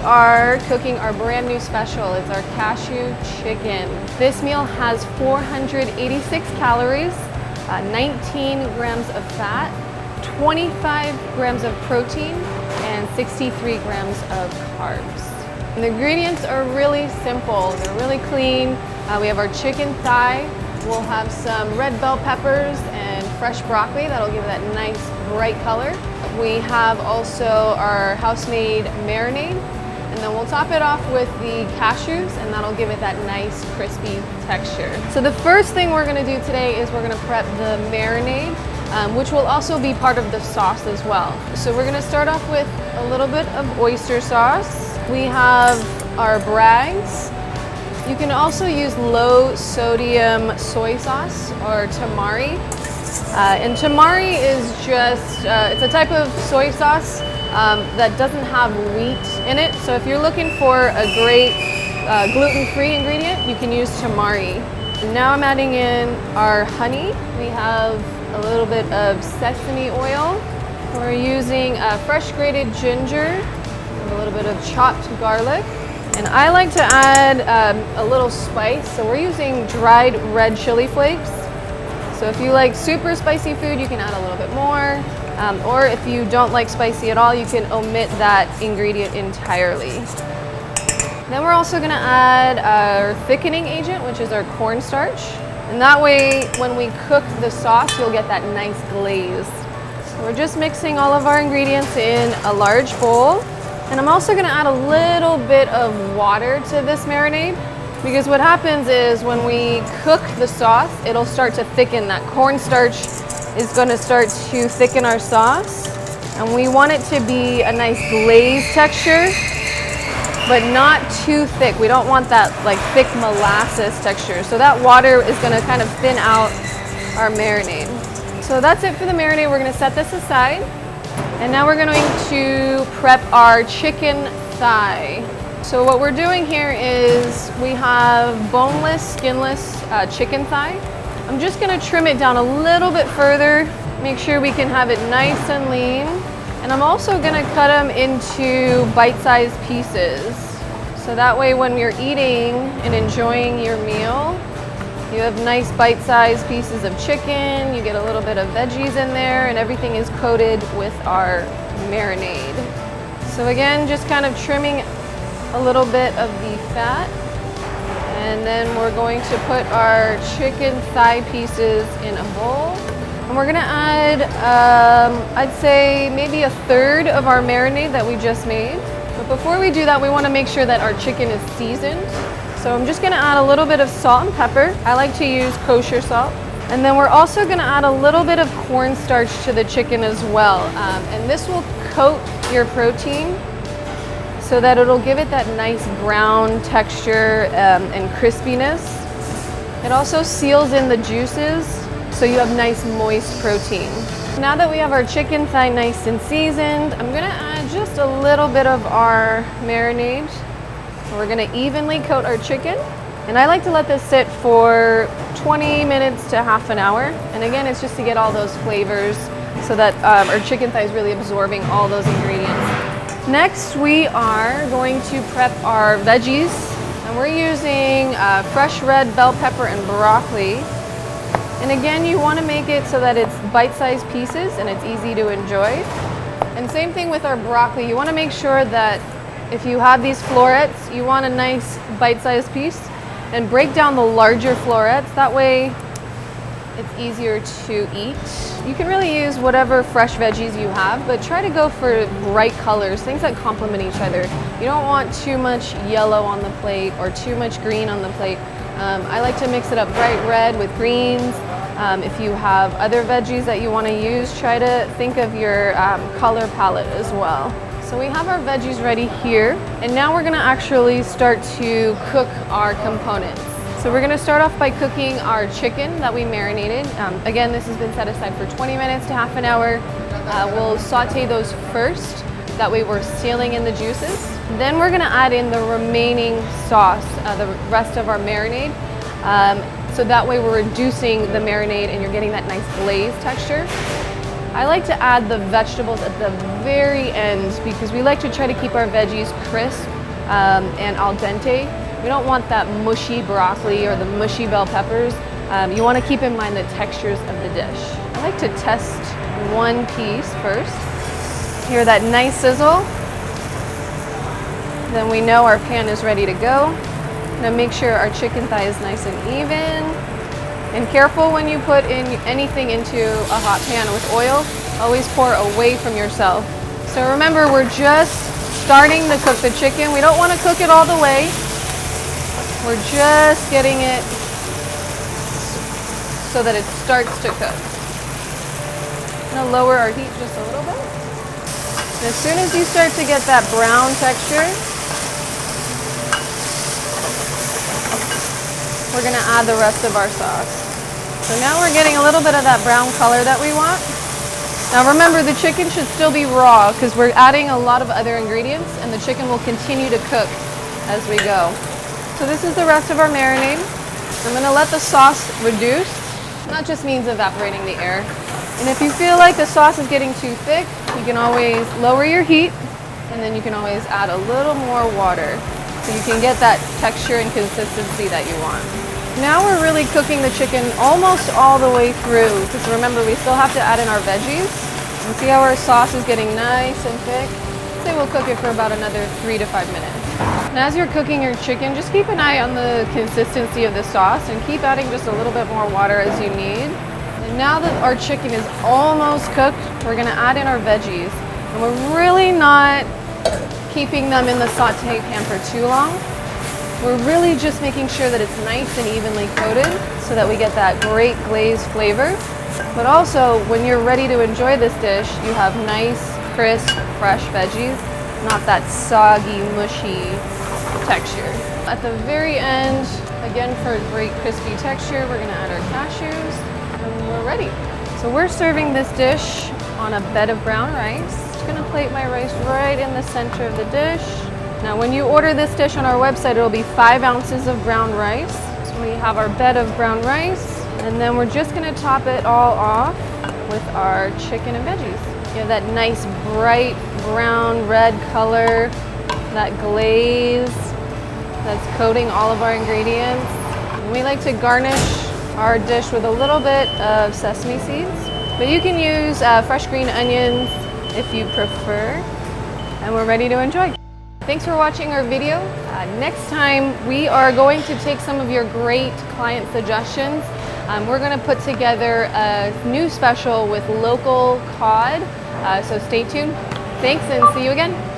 are cooking our brand new special. It's our cashew chicken. This meal has 486 calories, 19 grams of fat, 25 grams of protein, and 63 grams of carbs. And the ingredients are really simple. They're really clean. We have our chicken thigh. We'll have some red bell peppers and fresh broccoli. That'll give it that nice bright color. We have also our house-made marinade, and then we'll top it off with the cashews, and that'll give it that nice crispy texture. So the first thing we're gonna do today is we're gonna prep the marinade, which will also be part of the sauce as well. So we're gonna start off with a little bit of oyster sauce. We have our Bragg's. You can also use low sodium soy sauce or tamari. And tamari is just, it's a type of soy sauce that doesn't have wheat in it. So if you're looking for a great gluten-free ingredient, you can use tamari. And now I'm adding in our honey. We have a little bit of sesame oil. We're using fresh grated ginger, and a little bit of chopped garlic. And I like to add a little spice, so we're using dried red chili flakes. So if you like super spicy food, you can add a little bit more. Or if you don't like spicy at all, you can omit that ingredient entirely. Then we're also gonna add our thickening agent, which is our cornstarch. And that way, when we cook the sauce, you'll get that nice glaze. So we're just mixing all of our ingredients in a large bowl. And I'm also gonna add a little bit of water to this marinade, because what happens is when we cook the sauce, it'll start to thicken. That cornstarch is gonna start to thicken our sauce. And we want it to be a nice glazed texture, but not too thick. We don't want that like thick molasses texture. So that water is gonna kind of thin out our marinade. So that's it for the marinade. We're gonna set this aside. And now we're going to prep our chicken thigh. So what we're doing here is we have boneless, skinless chicken thigh. I'm just going to trim it down a little bit further, make sure we can have it nice and lean. And I'm also going to cut them into bite-sized pieces. So that way when you're eating and enjoying your meal, you have nice bite-sized pieces of chicken, you get a little bit of veggies in there, and everything is coated with our marinade. So again, just kind of trimming a little bit of the fat. And then we're going to put our chicken thigh pieces in a bowl. And we're gonna add, I'd say maybe a third of our marinade that we just made. But before we do that, we wanna make sure that our chicken is seasoned. So I'm just gonna add a little bit of salt and pepper. I like to use kosher salt. And then we're also gonna add a little bit of cornstarch to the chicken as well. And this will coat your protein so that it'll give it that nice brown texture and crispiness. It also seals in the juices, so you have nice moist protein. Now that we have our chicken thigh nice and seasoned, I'm gonna add just a little bit of our marinade. We're gonna evenly coat our chicken. And I like to let this sit for 20 minutes to half an hour. And again, it's just to get all those flavors so that our chicken thigh is really absorbing all those ingredients. Next, we are going to prep our veggies. And we're using fresh red bell pepper and broccoli. And again, you wanna make it so that it's bite-sized pieces and it's easy to enjoy. And same thing with our broccoli. You wanna make sure that if you have these florets, you want a nice bite-sized piece, and break down the larger florets. That way it's easier to eat. You can really use whatever fresh veggies you have, but try to go for bright colors, things that complement each other. You don't want too much yellow on the plate or too much green on the plate. I like to mix it up bright red with greens. If you have other veggies that you want to use, try to think of your color palette as well. So we have our veggies ready here, and now we're gonna actually start to cook our components. So we're gonna start off by cooking our chicken that we marinated. Again, this has been set aside for 20 minutes to half an hour. We'll saute those first, that way we're sealing in the juices. Then we're gonna add in the remaining sauce, the rest of our marinade. So that way we're reducing the marinade and you're getting that nice glaze texture. I like to add the vegetables at the very end because we like to try to keep our veggies crisp and al dente. We don't want that mushy broccoli or the mushy bell peppers. You want to keep in mind the textures of the dish. I like to test one piece first. Hear that nice sizzle? Then we know our pan is ready to go. Now make sure our chicken thigh is nice and even. And careful when you put in anything into a hot pan with oil, always pour away from yourself. So remember, we're just starting to cook the chicken. We don't want to cook it all the way. We're just getting it so that it starts to cook. I'm gonna lower our heat just a little bit. And as soon as you start to get that brown texture, we're gonna add the rest of our sauce. So now we're getting a little bit of that brown color that we want. Now remember, the chicken should still be raw because we're adding a lot of other ingredients and the chicken will continue to cook as we go. So this is the rest of our marinade. I'm gonna let the sauce reduce. That just means evaporating the air. And if you feel like the sauce is getting too thick, you can always lower your heat and then you can always add a little more water so you can get that texture and consistency that you want. Now we're really cooking the chicken almost all the way through because remember, we still have to add in our veggies. And see how our sauce is getting nice and thick? Say we'll cook it for about another 3 to 5 minutes. And as you're cooking your chicken, just keep an eye on the consistency of the sauce and keep adding just a little bit more water as you need. And now that our chicken is almost cooked, we're gonna add in our veggies. And we're really not keeping them in the saute pan for too long. We're really just making sure that it's nice and evenly coated so that we get that great glazed flavor. But also, when you're ready to enjoy this dish, you have nice, crisp, fresh veggies, not that soggy, mushy texture. At the very end, again for a great crispy texture, we're gonna add our cashews and we're ready. So we're serving this dish on a bed of brown rice. Just gonna plate my rice right in the center of the dish. Now when you order this dish on our website, it'll be 5 ounces of brown rice. So we have our bed of brown rice and then we're just gonna top it all off with our chicken and veggies. You have that nice bright brown red color, that glaze that's coating all of our ingredients. And we like to garnish our dish with a little bit of sesame seeds, but you can use fresh green onions if you prefer. And we're ready to enjoy. Thanks for watching our video. Next time we are going to take some of your great client suggestions. We're going to put together a new special with local cod, so stay tuned. Thanks and see you again.